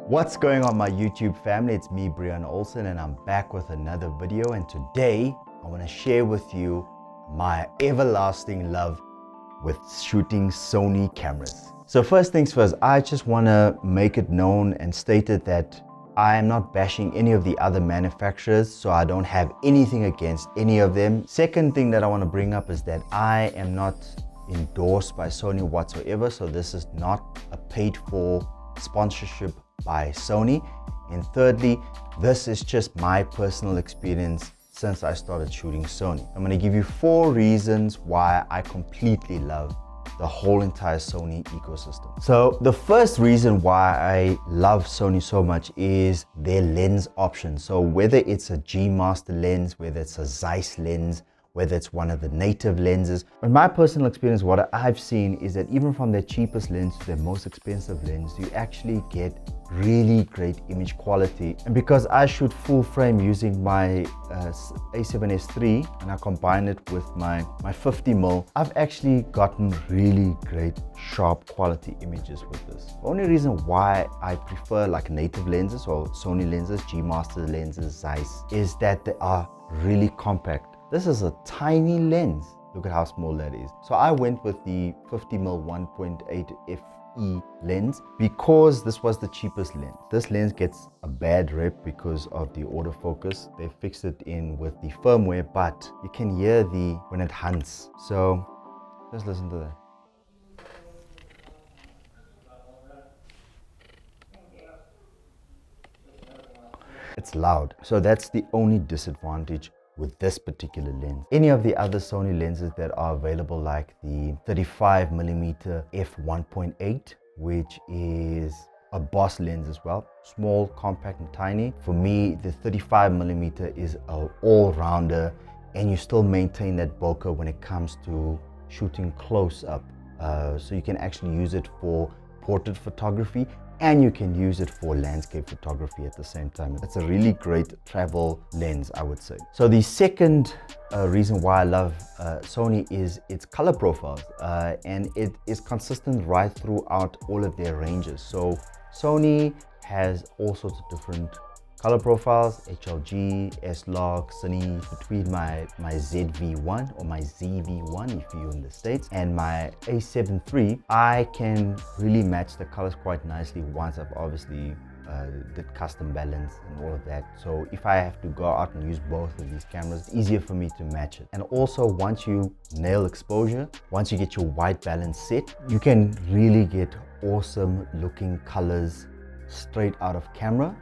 What's going on, my YouTube family? It's me, Brian Olsen, and I'm back with another video. And today I want to share with you my everlasting love with shooting Sony cameras. So first things first, I just want to make it known and state it that I am not bashing any of the other manufacturers, so I don't have anything against any of them. Second thing that I want to bring up is that I am not endorsed by Sony whatsoever, so this is not a paid for sponsorship by Sony. And thirdly, this is just my personal experience since I started shooting Sony. I'm going to give you 4 reasons why I completely love the whole entire Sony ecosystem. So the first reason why I love Sony so much is their lens options. So whether it's a G Master lens, whether it's a Zeiss lens, whether it's one of the native lenses. In my personal experience, what I've seen is that even from their cheapest lens to their most expensive lens, you actually get really great image quality. And because I shoot full frame using my A7S III and I combine it with my 50mm, I've actually gotten really great sharp quality images with this. The only reason why I prefer like native lenses or Sony lenses, G Master lenses, Zeiss, is that they are really compact. This is a tiny lens. Look at how small that is. So I went with the 50mm 1.8 FE lens because this was the cheapest lens. This lens gets a bad rep because of the autofocus. They fixed it in with the firmware, but you can hear when it hunts. So just listen to that. It's loud. So that's the only disadvantage with this particular lens. Any of the other Sony lenses that are available, like the 35mm f1.8, which is a boss lens as well, small, compact and tiny. For me, the 35mm is an all-rounder, and you still maintain that bokeh when it comes to shooting close up. So you can actually use it for portrait photography, and you can use it for landscape photography at the same time. It's a really great travel lens, I would say. So the second reason why I love Sony is its color profiles, and it is consistent right throughout all of their ranges. So Sony has all sorts of different color profiles: HLG, S-Log, Cine, between my ZV-1 or my ZV-1 if you're in the States and my A7 III. I can really match the colors quite nicely once I've obviously did custom balance and all of that. So if I have to go out and use both of these cameras, it's easier for me to match it. And also, once you nail exposure, once you get your white balance set, you can really get awesome looking colors straight out of camera,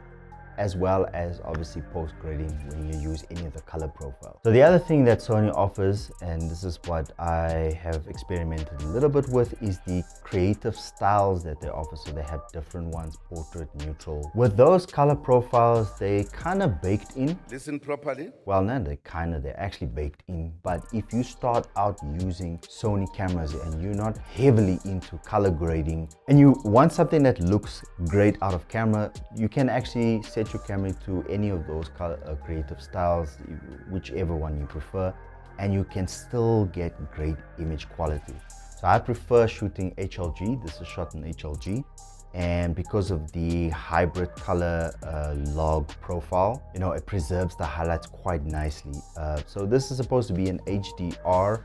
as well as obviously post-grading when you use any of the color profiles. So the other thing that Sony offers, and this is what I have experimented a little bit with, is the creative styles that they offer. So they have different ones: portrait, neutral. With those color profiles, they kind of baked in. Listen properly. Well, no, they're actually baked in. But if you start out using Sony cameras and you're not heavily into color grading and you want something that looks great out of camera, you can actually set your camera to any of those color creative styles, whichever one you prefer, and you can still get great image quality. So I prefer shooting HLG. This is shot in HLG, and because of the hybrid color log profile, you know, it preserves the highlights quite nicely. So this is supposed to be an HDR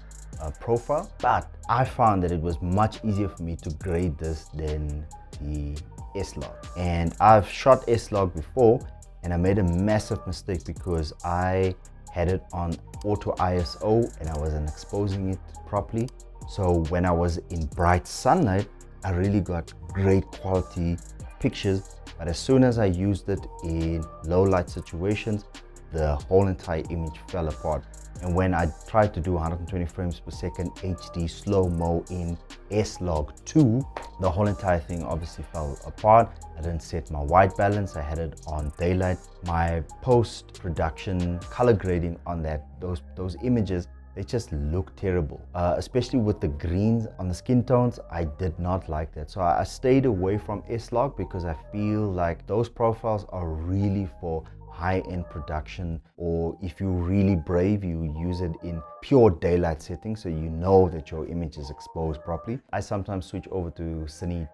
profile, but I found that it was much easier for me to grade this than the S-Log. And I've shot S-Log before and I made a massive mistake because I had it on auto ISO and I wasn't exposing it properly. So when I was in bright sunlight, I really got great quality pictures, but as soon as I used it in low light situations, the whole entire image fell apart. And when I tried to do 120 frames per second HD slow-mo in S-Log 2, the whole entire thing obviously fell apart. I didn't set my white balance. I had it on daylight. My post-production color grading on those images, they just look terrible, especially with the greens on the skin tones. I did not like that. So I stayed away from S-Log because I feel like those profiles are really for high-end production, or if you're really brave, you use it in pure daylight settings so you know that your image is exposed properly. I sometimes switch over to Cine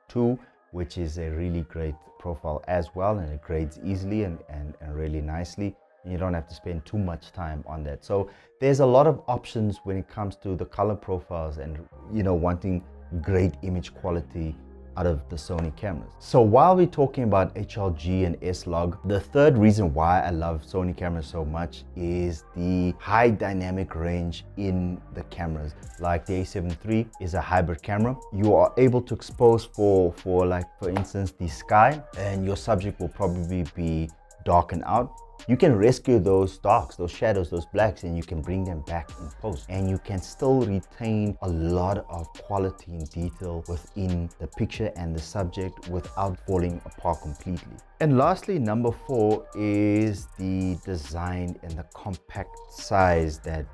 2 which is a really great profile as well, and it grades easily and really nicely. And you don't have to spend too much time on that. So there's a lot of options when it comes to the color profiles and, you know, wanting great image quality out of the Sony cameras. So while we're talking about HLG and S-Log, the third reason why I love Sony cameras so much is the high dynamic range in the cameras. Like the a7 III is a hybrid camera. You are able to expose for like, for instance, the sky, and your subject will probably be darkened out. You can rescue those darks, those shadows, those blacks, and you can bring them back in post, and you can still retain a lot of quality and detail within the picture and the subject without falling apart completely. And lastly, number 4 is the design and the compact size that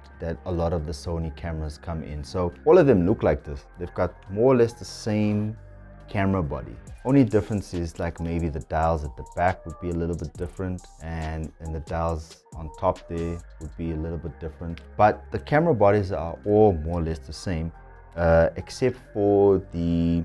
a lot of the Sony cameras come in. So all of them look like this. They've got more or less the same camera body. Only difference is like maybe the dials at the back would be a little bit different, and the dials on top there would be a little bit different, but the camera bodies are all more or less the same, except for the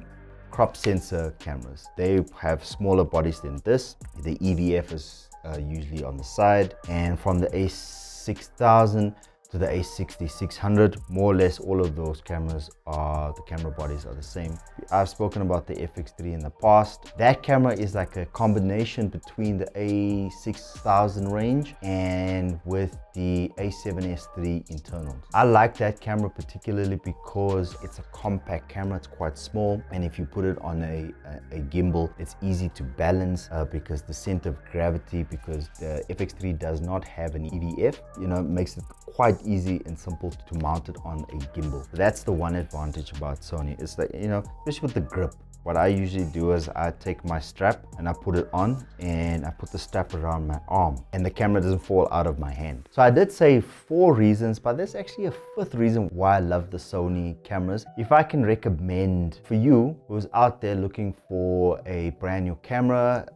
crop sensor cameras. They have smaller bodies than this. The EVF is usually on the side, and from the A6000 to the A6600, more or less all of those cameras are, the camera bodies are the same. I've spoken about the FX3 in the past. That camera is like a combination between the A6000 range and with the A7S III internals. I like that camera particularly because it's a compact camera. It's quite small, and if you put it on a gimbal, it's easy to balance because the center of gravity, because the FX3 does not have an EVF, you know, it makes it quite easy and simple to mount it on a gimbal. That's the one advantage about Sony. It's like, you know, especially with the grip. What I usually do is I take my strap and I put it on, and I put the strap around my arm, and the camera doesn't fall out of my hand. So I did say 4 reasons, but there's actually a 5th reason why I love the Sony cameras. If I can recommend for you who's out there looking for a brand new camera,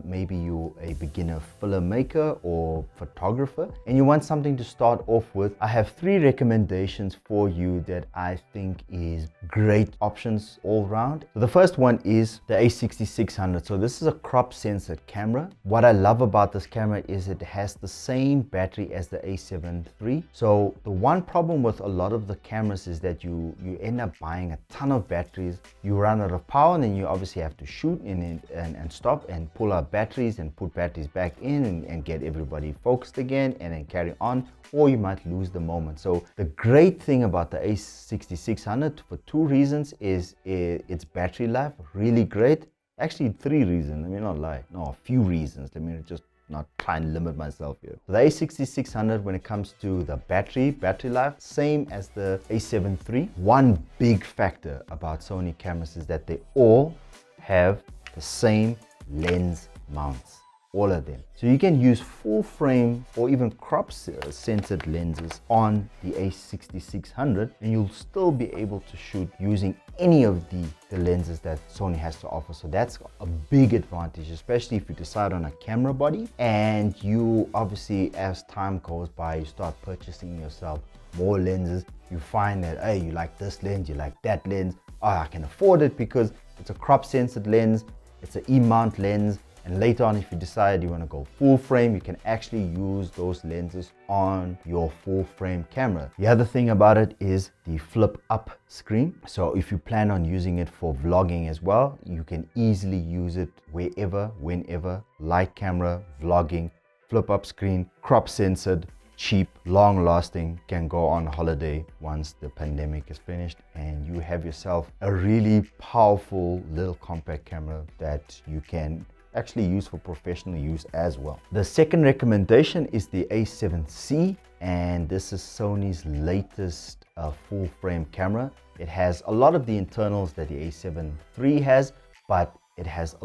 maybe you're a beginner filmmaker or photographer, and you want something to start off with, I have 3 recommendations for you that I think is great options all around. So the first one is the A6600. So this is a crop sensor camera. What I love about this camera is it has the same battery as the A7 III. So the one problem with a lot of the cameras is that you end up buying a ton of batteries, you run out of power, and then you obviously have to shoot and stop and pull out batteries and put batteries back in and get everybody focused again and then carry on, or you might lose the moment. So the great thing about the A6600 for 2 reasons is its battery life, really great. Actually 3 reasons, let me not lie. No, a few reasons. Let me just not try and limit myself here. So the A6600, when it comes to the battery life, same as the A7 III. One big factor about Sony cameras is that they all have the same lens mounts. All of them. So you can use full frame or even crop censored lenses on the A6600, and you'll still be able to shoot using any of the lenses that Sony has to offer. So that's a big advantage, especially if you decide on a camera body, and you obviously, as time goes by, you start purchasing yourself more lenses. You find that, hey, you like this lens, you like that lens. Oh, I can afford it because it's a crop censored lens, it's an E-mount lens. And later on, if you decide you want to go full frame, you can actually use those lenses on your full frame camera. The other thing about it is the flip up screen. So if you plan on using it for vlogging as well, you can easily use it wherever, whenever. Light camera, vlogging, flip up screen, crop censored, cheap, long lasting, can go on holiday once the pandemic is finished, and you have yourself a really powerful little compact camera that you can actually use for professional use as well. The second recommendation is the A7C, and this is Sony's latest full frame camera. It has a lot of the internals that the A7 III has, but it has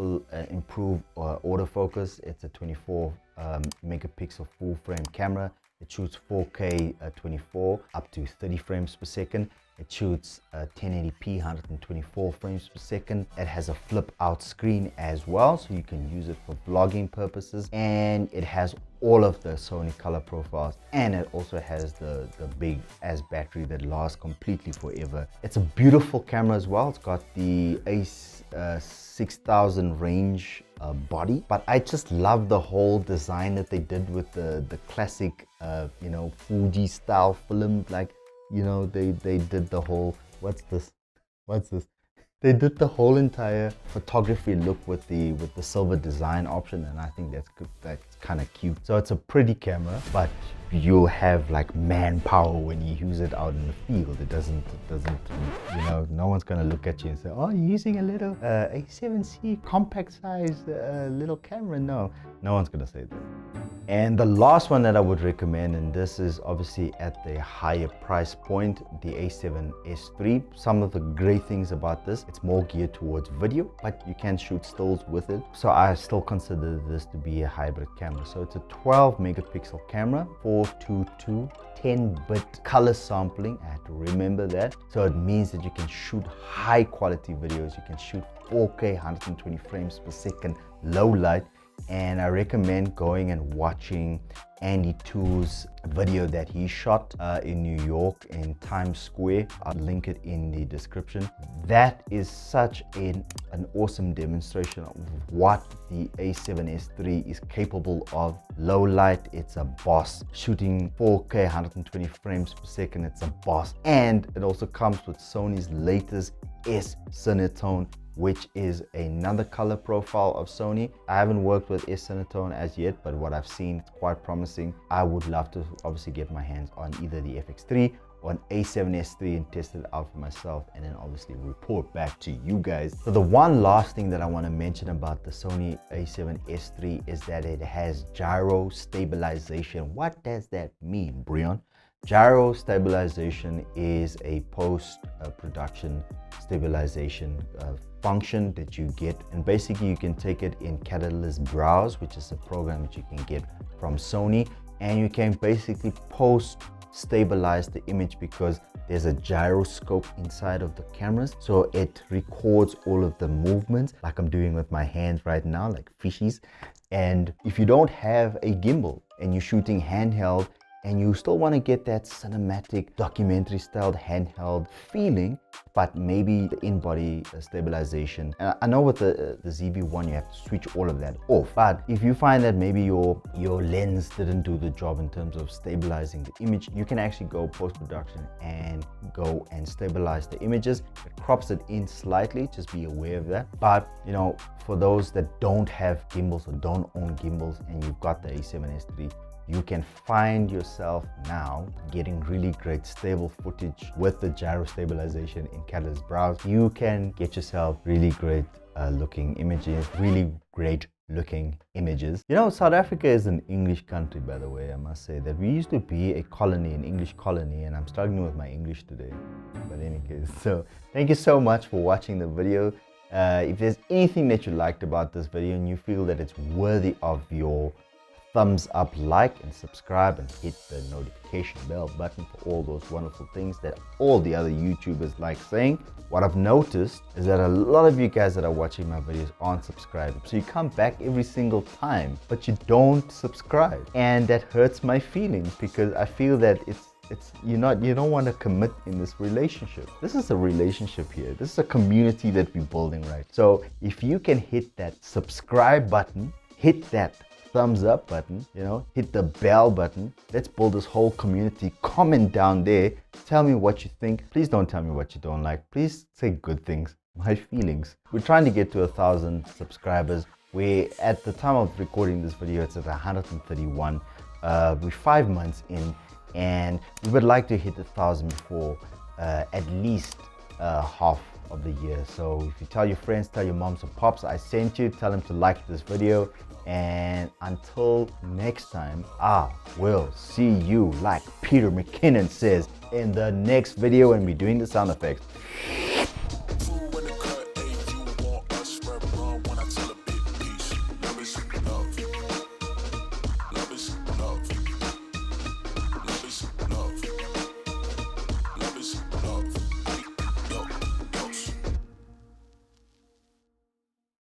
improved autofocus. It's a 24 megapixel full frame camera. It shoots 4K 24 up to 30 frames per second. It shoots 1080p, 124 frames per second. It has a flip out screen as well, so you can use it for vlogging purposes. And it has all of the Sony color profiles, and it also has the big ass battery that lasts completely forever. It's a beautiful camera as well. It's got the A6000 range body, but I just love the whole design that they did with the classic you know, Fuji style film. Like, you know, they did the whole, what's this, they did the whole entire photography look with the silver design option, and I think that's good. That's kind of cute. So it's a pretty camera, but you'll have like manpower when you use it out in the field. It doesn't, you know, no one's gonna look at you and say, oh, you're using a little A7C compact size little camera. No one's gonna say that. And the last one that I would recommend, and this is obviously at the higher price point, the A7S III. Some of the great things about this, it's more geared towards video, but you can shoot stills with it. So I still consider this to be a hybrid camera. So it's a 12 megapixel camera, 422, 10-bit color sampling. I had to remember that. So it means that you can shoot high quality videos. You can shoot 4K, 120 frames per second, low light. And I recommend going and watching Andy Too's video that he shot in New York in Times Square. I'll link it in the description. That is such an awesome demonstration of what the A7S III is capable of. Low light, it's a boss. Shooting 4K 120 frames per second, it's a boss. And it also comes with Sony's latest S Cinetone, which is another color profile of Sony. I haven't worked with S Cinetone as yet, but what I've seen is quite promising. I would love to obviously get my hands on either the FX3 or an A7S III and test it out for myself, and then obviously report back to you guys. So the one last thing that I want to mention about the Sony A7S III is that it has gyro stabilization. What does that mean, Brian? Gyro stabilization is a post-production stabilization function that you get, and basically you can take it in Catalyst Browse, which is a program that you can get from Sony, and you can basically stabilize the image because there's a gyroscope inside of the cameras, so it records all of the movements like I'm doing with my hands right now, like fishies. And if you don't have a gimbal and you're shooting handheld and you still want to get that cinematic documentary styled handheld feeling, but maybe the in-body stabilization. And I know with the ZV-1 you have to switch all of that off, but if you find that maybe your lens didn't do the job in terms of stabilizing the image, you can actually go post-production and go and stabilize the images. It crops it in slightly, just be aware of that. But you know, for those that don't have gimbals or don't own gimbals and you've got the A7S III, you can find yourself now getting really great stable footage with the gyro stabilization in Catalyst Browse. You can get yourself really great looking images, really great looking images. You know, South Africa is an English country, by the way. I must say that we used to be a colony, an English colony, and I'm struggling with my English today. But in any case, so thank you so much for watching the video. If there's anything that you liked about this video and you feel that it's worthy of your thumbs up, like and subscribe, and hit the notification bell button for all those wonderful things that all the other YouTubers like saying. What I've noticed is that a lot of you guys that are watching my videos aren't subscribed. So you come back every single time, but you don't subscribe. And that hurts my feelings because I feel that you don't want to commit in this relationship. This is a relationship here. This is a community that we're building, right? So if you can hit that subscribe button, hit that thumbs up button, you know, hit the bell button. Let's build this whole community. Comment down there. Tell me what you think. Please don't tell me what you don't like. Please say good things. My feelings. We're trying to get to 1,000 subscribers. We're at the time of recording this video, it's at 131. We're 5 months in, and we would like to hit 1,000 before at least half of the year. So if you tell your friends, tell your moms and pops I sent you, tell them to like this video. And until next time, I will see you, like Peter McKinnon says, in the next video when we're doing the sound effects.